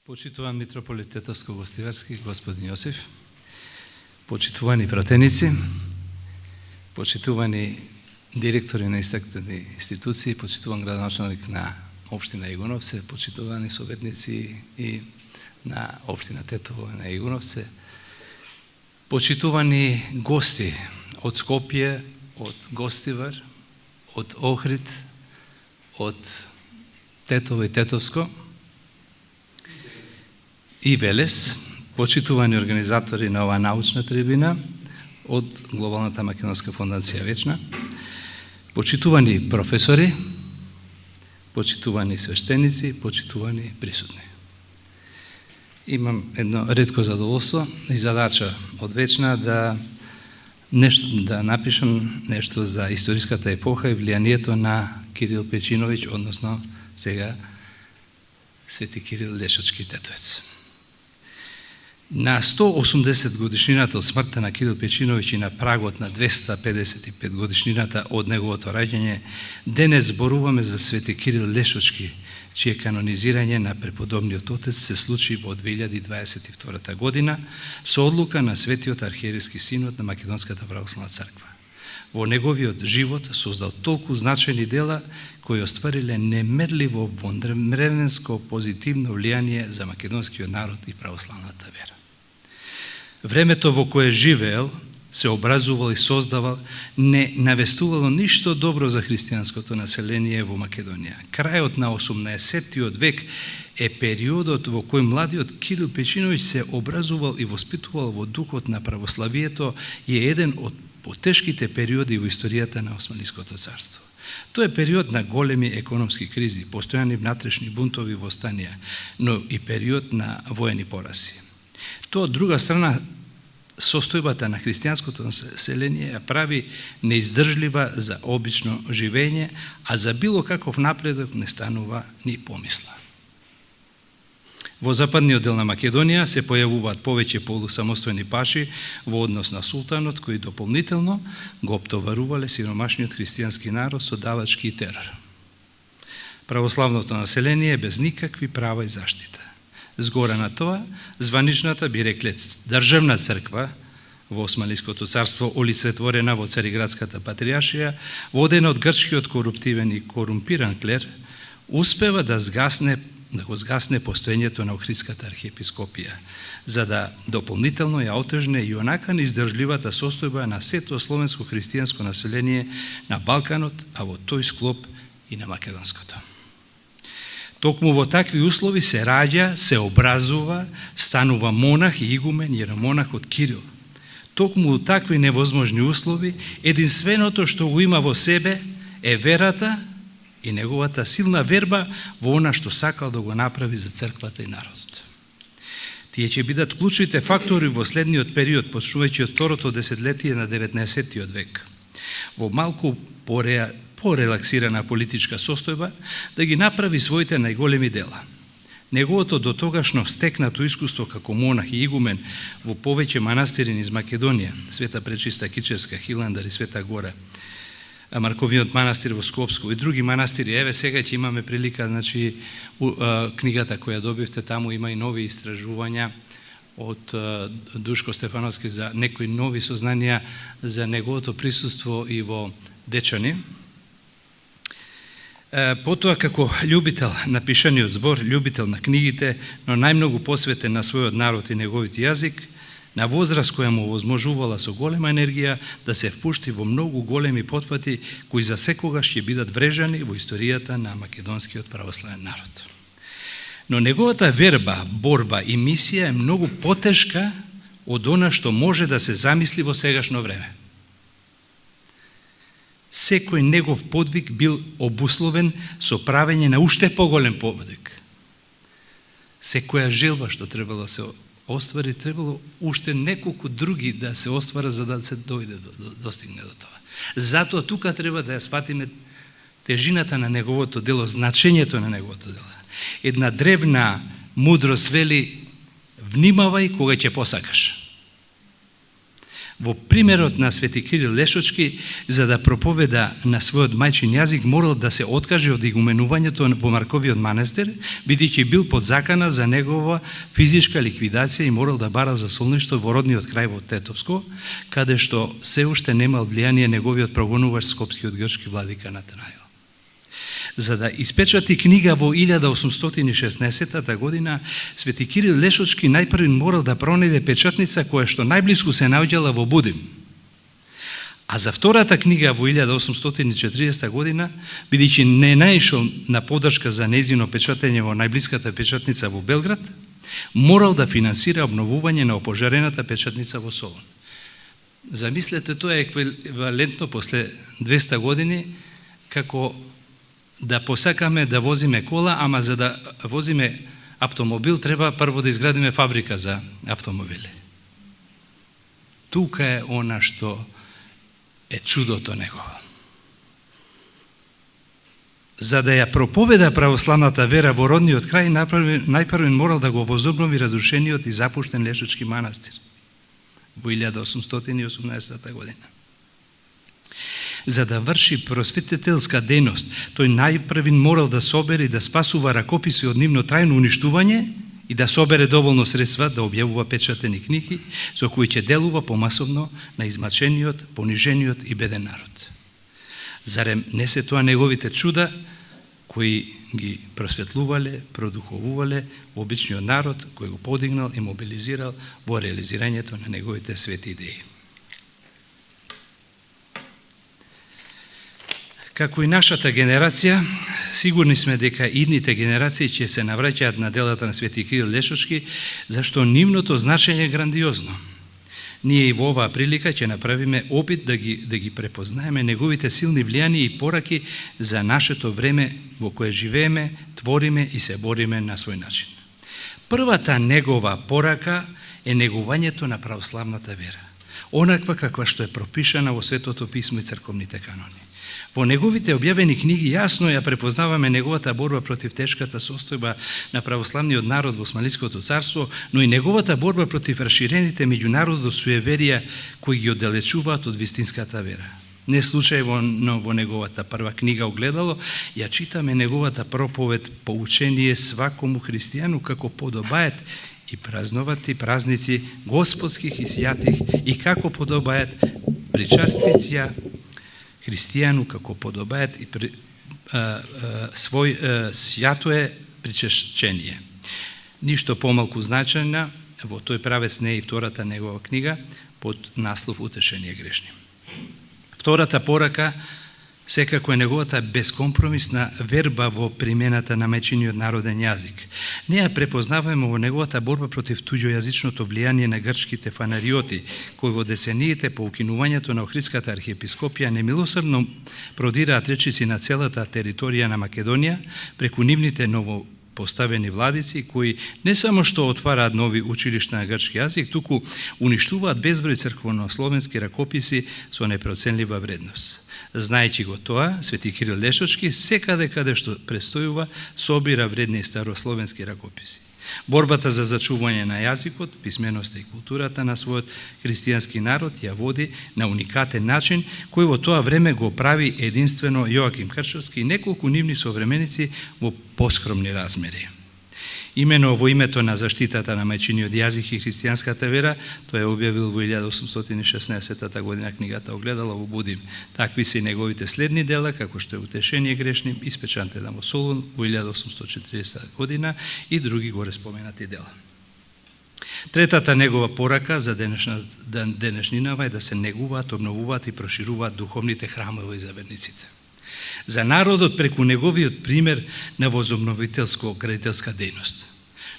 Почитуван митрополит Тетовско-Гостиварски, господин Јосиф, почитувани пратеници, почитувани директори на истакнати институции, почитуван градоначалник на општина Игуновце, почитувани советници и на општина Тетово на Игуновце, почитувани гости од Скопје, од Гостивар, од Охрид, од Тетово и Тетовско и Велес, почитувани организатори на оваа научна трибина од Глобалната македонска фондација Вечна, почитувани професори, почитувани свештеници, почитувани присутни. Имам едно ретко задоволство и задача од Вечна да напишам нешто за историската епоха и влијанието на Кирил Печиновиќ, односно сега Свети Кирил Лешачки Тетовец. На 180 годишнината од смртта на Кирил Печиновиќ и на прагот на 255 годишнината од неговото раѓање, денес зборуваме за Свети Кирил Лешочки, чие канонизирање на преподобниот отец се случи во 2022 година со одлука на Светиот архиерейски синод на Македонската православна црква. Во неговиот живот создал толку значајни дела кои оствариле немерливо вонвременско позитивно влијание за македонскиот народ и православната вера. Времето во кое живеел, се образувал и создавал, не навестувало ништо добро за христијанското население во Македонија. Крајот на 18-тиот век е периодот во кој младиот Кирил Печиновиќ се образувал и воспитувал во духот на православието и е еден од потешките периоди во историјата на Османското царство. Тоа е период на големи економски кризи, постојани внатрешни бунтови и востанија, но и период на воени порази. Тоа, од друга страна, состојбата на христијанското население ја прави неиздржлива за обично живење, а за било каков напредок не станува ни помисла. Во западниот дел на Македонија се појавуваат повеќе полусамостојни паши во однос на султанот, кои дополнително го оптоварувале сиромашниот христијански народ со давачки и терор. Православното население е без никакви права и заштита. Згора на тоа, званичната, би рекле, државна црква во Османското царство, олицетворена во Цариградската патријаршија, водена од грчкиот коруптивен и корумпиран клер, успева да го згасне постоењето на Охридската архиепископија, за да дополнително ја отежне и онака неиздржливата состојба на сето словенско христијанско население на Балканот, а во тој склоп и на македонското. Токму во такви услови се раѓа, се образува, станува монах и игумен иеромонахот Кирил. Токму во такви невозможни услови, единственото што го има во себе е верата и неговата силна верба во она што сакал да го направи за црквата и народот. Тие ќе бидат клучните фактори во следниот период, почнувајќи од второто десетлетие на 19-тиот век. Во малку порелаксирана политичка состојба, да ги направи своите најголеми дела. Неговото дотогашно стекнато искуство како монах и игумен во повеќе манастири низ Македонија, Света Пречиста Кичевска, Хиландар и Света Гора, Марковиот манастир во Скопско и други манастири. Еве сега ќе имаме прилика, значи книгата која добивте, таму има и нови истражувања од Душко Стефановски за некои нови сознанија за неговото присуство и во Дечани. Потоа, како љубител на пишаниот збор, љубител на книгите, но најмногу посветен на својот народ и неговиот јазик, на возраст која му возможувала со голема енергија да се впушти во многу големи потфати кои за секогаш ќе бидат врежани во историјата на македонскиот православен народ. Но неговата верба, борба и мисија е многу потешка од она што може да се замисли во сегашно време. Секој негов подвиг бил обусловен со правење на уште поголем подвиг. Секоја желба што требало да се оствари, требало уште неколку други да се оствара за да се достигне до тоа. Затоа тука треба да ја сватиме тежината на неговото дело, значењето на неговото дело. Една древна мудрост вели: внимавај кога ќе посакаш. Во примерот на Свети Кирил Лешочки, за да проповеда на својот мајчин јазик, морал да се откаже од игуменувањето во Марковиот манастир, бидејќи бил под закана за негова физичка ликвидација и морал да бара засолништо во родниот крај во Тетовско, каде што се уште немал влијание неговиот прогонуваш скопскиот грчки владика Натанаил. За да испечати книга во 1816 година, Свети Кирил Лешочки најпрвин морал да пронајде печатница која што најблиску се наоѓала во Будим. А за втората книга во 1840 година, бидејќи не наишол на подршка за нејзино печатење во најблиската печатница во Белград, морал да финансира обновување на опожарената печатница во Солун. Замислете, тоа е еквивалентно после 200 години како да посакаме да возиме кола, ама за да возиме автомобил треба прво да изградиме фабрика за автомобили. Тука е она што е чудото негово. За да ја проповеда православната вера во родниот крај, најпрвен морал да го возобнови разрушениот и запуштен Лешочки манастир во 1818 година. За да врши просветителска дејност, тој најпрвин морал да собере и да спасува ракописи од нивно трајно уништување и да собере доволно средства да објавува печатени книги со кои ќе делува помасовно на измачениот, понижениот и беден народ. Зарем не се тоа неговите чуда кои ги просветлувале, продуховувале обичниот народ кој го подигнал и мобилизирал во реализирањето на неговите свети идеи. Како и нашата генерација, сигурни сме дека идните генерации ќе се навраќаат на делата на Свети Кирил Лешочки, зашто нивното значење е грандиозно. Ние и во оваа прилика ќе направиме опит да ги препознаеме неговите силни влијанија и пораки за нашето време во кое живееме, твориме и се бориме на свој начин. Првата негова порака е негувањето на православната вера, онаква каква што е пропишана во Светото писмо и црковните канони. Во неговите објавени книги јасно ја препознаваме неговата борба против тешката состојба на православниот народ во Османлиското царство, но и неговата борба против расширените меѓународно суеверија кои ги оддалечуваат од вистинската вера. Не случајно во неговата прва книга Огледало ја читаме неговата проповед поучение свакому христијану како подобаат и празнувати празници господских и свјатих и како подобаат причастиција христијану како подобаат и свјато е причешчение. Ништо помалку значајна во тој правец не е и втората негова книга под наслов Утешение грешни. Втората порака секако е неговата безкомпромисна верба во примената на мајчиниот народен јазик. Не ја препознаваме во неговата борба против туѓојазичното влијание на грчките фанариоти, кои во децениите по укинувањето на Охридската архиепископија немилосрдно продираат речици на целата територија на Македонија преку нивните новопоставени владици, кои не само што отвараат нови училишта на грчки јазик, туку уништуваат безброј црковнословенски ракописи со непроценлива вредност. Знаејќи го тоа, Свети Кирил Лешочки секаде каде што престојува собира вредни старословенски ракописи. Борбата за зачување на јазикот, писменоста и културата на својот христијански народ ја води на уникатен начин, кој во тоа време го прави единствено Јоаким Крчовски и неколку нивни современици во поскромни размери. Имено во името на заштитата на мајчиниот јазик и христијанската вера, тој е објавил во 1816 година книгата Огледало во Будим. Такви се неговите следни дела, како што е Утешение грешни, испечатена во Солун во 1840 година и други горе споменати дела. Третата негова порака за денешнинава е да се негуваат, обновуваат и прошируваат духовните храмови за верниците. За народот преку неговиот пример на возобновителско-градителска дејност.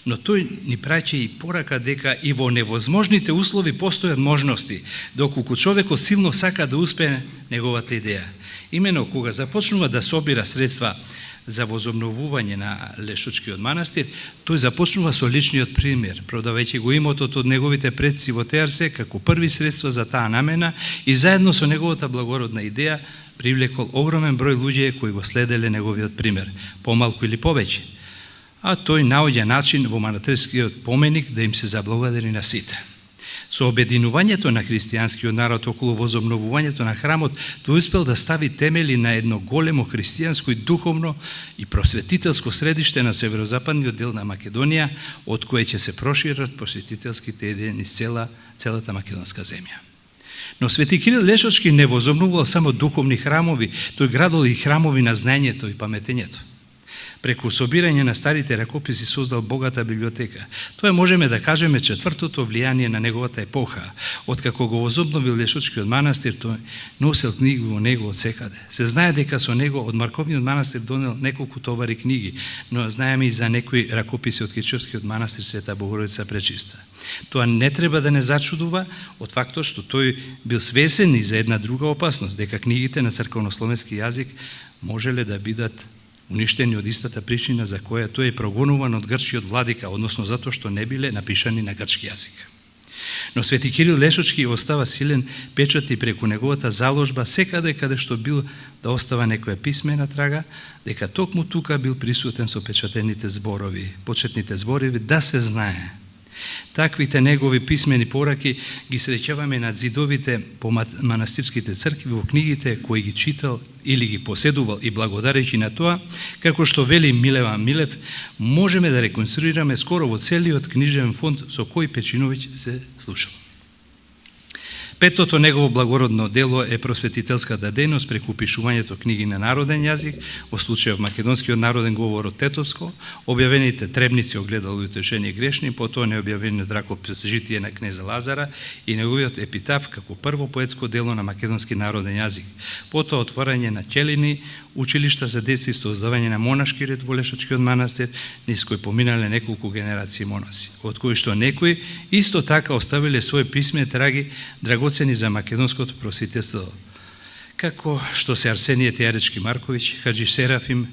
Но тој ни праќа и порака дека и во невозможните услови постојат можности, доколку човекот силно сака да успее неговата идеја. Имено кога започнува да собира средства за возобновување на Лешочкиот манастир, тој започнува со личниот пример, продавајќи го имотот од неговите предци во Теарсе како први средства за таа намена и заедно со неговата благородна идеја привлекол огромен број луѓе кои го следеле неговиот пример, помалку или повеќе. А тој наоѓа начин во манастирскиот поменик да им се заблагодари на сите. Со обединувањето на христијанскиот народ околу возобновувањето на храмот, тој успел да стави темели на едно големо христијанско и духовно и просветителско средиште на северозападниот дел на Македонија, од кое ќе се прошират просветителските идеи низ целата македонска земја. Но Свети Кирил Лешочки не возобновувал само духовни храмови, тој градил и храмови на знаењето и паметењето. Преку собирање на старите ракописи создал богата библиотека. Тоа можеме да кажеме четвртото влијание на неговата епоха. Откако го возобновил Лешочкиот манастир, тој носел книги во него од секаде. Се знае дека со него од Марковниот манастир донел неколку товари книги, но знаеме и за некои ракописи од Кичевскиот манастир Света Богородица Пречиста. Тоа не треба да не зачудува од фактот што тој бил свесен и за една друга опасност, дека книгите на црковнословенски јазик можеле да бидат уништени од истата причина за која тој е прогонуван од грчкиот владика, односно затоа што не биле напишани на грчки јазик. Но Свети Кирил Лешочки остава силен печат и преку неговата заложба секаде каде што бил да остава некоја писмена трага, дека токму тука бил присутен со печатените зборови, почетните зборови, да се знае. Таквите негови писмени пораки ги среќаваме над зидовите по манастирските цркви во книгите кои ги читал или ги поседувал, и благодарејќи на тоа, како што вели Милева Милев, можеме да реконструираме скоро во целиот книжен фонд со кој Печиновиќ се слушал. Петото негово благородно дело е просветителската дејност преку пишувањето книги на народен јазик, во случајов македонскиот народен говор од Тетовско, објавените требници огледало и утешение грешни, потоа необјавениот ракопис Житие на кнеза Лазара и неговиот епитаф како прво поетско дело на македонски народен јазик. Потоа отворање на ќелини, училишта за деца и создавање на монашки ред во Лешочкиот манастир, низ кој поминале неколку генерации монаси, од кои што некои исто така оставиле своји писмени траги драгоцени за македонското просветителство, како што се Арсенije Теаречки Марковиќ, Хаджи Серафим,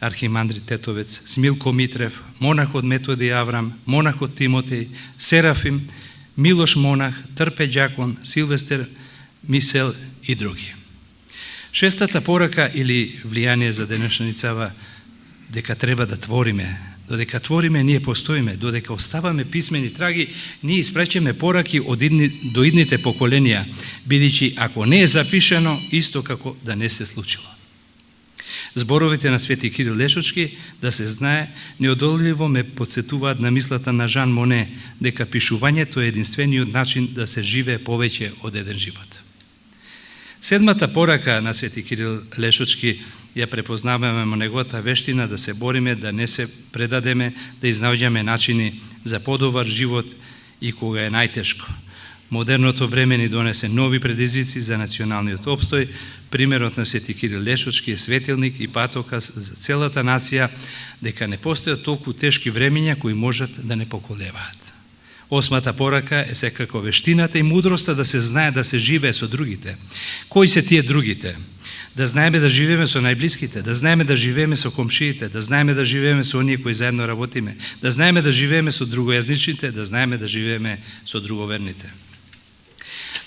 архимандри Тетовец, Смилко Митрев, монахот Методи Аврам, монахот Тимотеј, Серафим, Милош монах, Трпе Ѓакон, Силвестер Мисел и други. Шестата порака или влијание за денешницава, дека треба да твориме. Додека твориме, ние постоиме. Додека оставаме писмени траги, ние испречеме пораки до идните поколенија, бидејќи ако не е запишено, исто како да не се случило. Зборовите на Свети Кирил Лешочки, да се знае, неодолливо ме подсетуваат на мислата на Жан Моне, дека пишувањето е единствениот начин да се живее повеќе од еден живот. Седмата порака на Свети Кирил Лешочки ја препознаваме во неговата вештина да се бориме, да не се предадеме, да изнаоѓаме начини за подобар живот и кога е најтешко. Модерното време ни донесе нови предизвици за националниот опстој. Примерот на Свети Кирил Лешочки е светилник и патоказ за целата нација, дека не постојат толку тешки времења кои можат да не поколеваат. Осмата порака е секако вештината и мудроста да се знае да се живее со другите. Кои се тие другите? Да знаеме да живееме со најблиските, да знаеме да живееме со комшиите, да знаеме да живееме со оние кои заедно работиме, да знаеме да живееме со другојазничните, да знаеме да живееме со друговерните.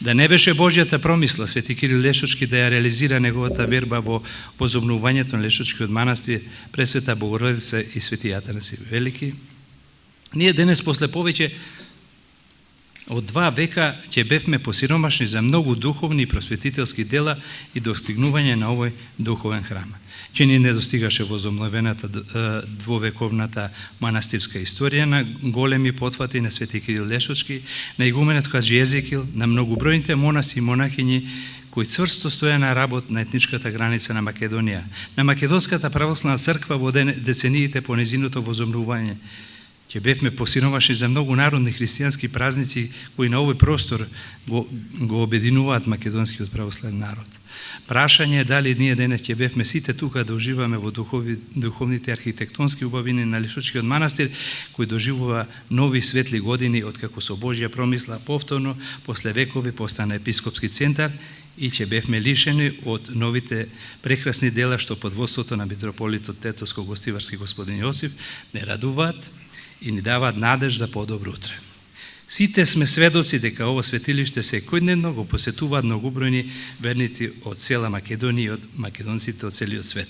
Да не беше Божјата промисла Свети Кирил Лешочки да ја реализира неговата верба во возобновувањето на Лешочкиот манастир, Пресвета Богородица и Свети Атанаси Велики, ние денес после повеќе од 2 века ќе бевме посиромашни за многу духовни и просветителски дела и достигнување на овој духовен храм. Че ни не достигаше возобновената двовековната манастирска историја на големи потфати на Свети Кирил Лешочки, на игуменот Хаджи Езекил, на многобројните монаси и монахињи кои цврсто стоја на работ на етничката граница на Македонија, на Македонската православна црква во децениите по незиното возобновување. Ќе бевме посиромашни за многу народни христијански празници кои на овој простор го обединуваат македонскиот православен народ. Прашање е дали ние денес ќе бевме сите тука да уживаме во духовните архитектонски убавини на Лешочкиот манастир, кој доживува нови светли години откако со Божја промисла повторно после векови постана епископски центар и ќе бевме лишени од новите прекрасни дела што под водството на митрополитот Тетовско-Гостиварски господин Јосиф не радуваат и ни даваат надеж за подобро утре. Сите сме сведоци дека ово светилиште секојдневно го посетуваат многобројни верници од цела Македонија и од македонците од целиот свет.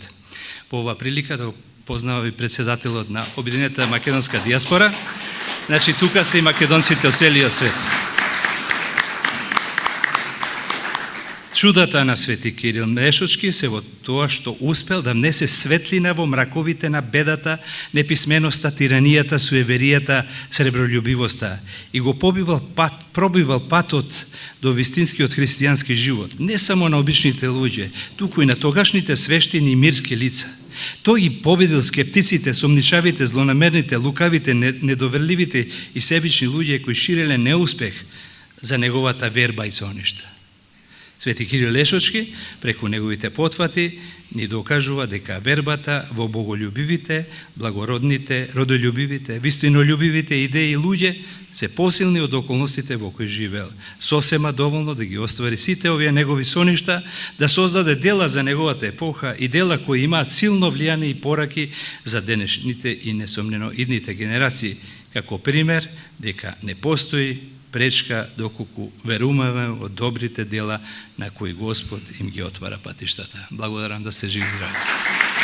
По оваа прилика да го познавам и председателот на Обединетата македонска диаспора. Значи тука се и македонците од целиот свет. Чудата на Свети Кирил Лешочки се во тоа што успел да внесе светлина во мраковите на бедата, неписменоста, тиранијата, суеверијата, сребролюбивоста и го пробивал патот до вистинскиот христијански живот, не само на обичните луѓе, туку и на тогашните свештини и мирски лица. Тој ги победил скептиците, сомничавите, злонамерните, лукавите, недоверливите и себични луѓе кои ширеле неуспех за неговата верба и соништа. Свети Кирил Лешочки, преку неговите потвати, ни докажува дека вербата во боголюбивите, благородните, родолюбивите, вистинолюбивите идеи и луѓе се посилни од околностите во кои живеел. Сосема доволно да ги оствари сите овие негови соништа, да создаде дела за неговата епоха и дела кои имаат силно влијание и пораки за денешните и несомнено идните генерации, како пример дека не постои пречка доколку веруваме во добрите дела на кои Господ им ги отвара патиштата. Благодарам да сте живи и здрави.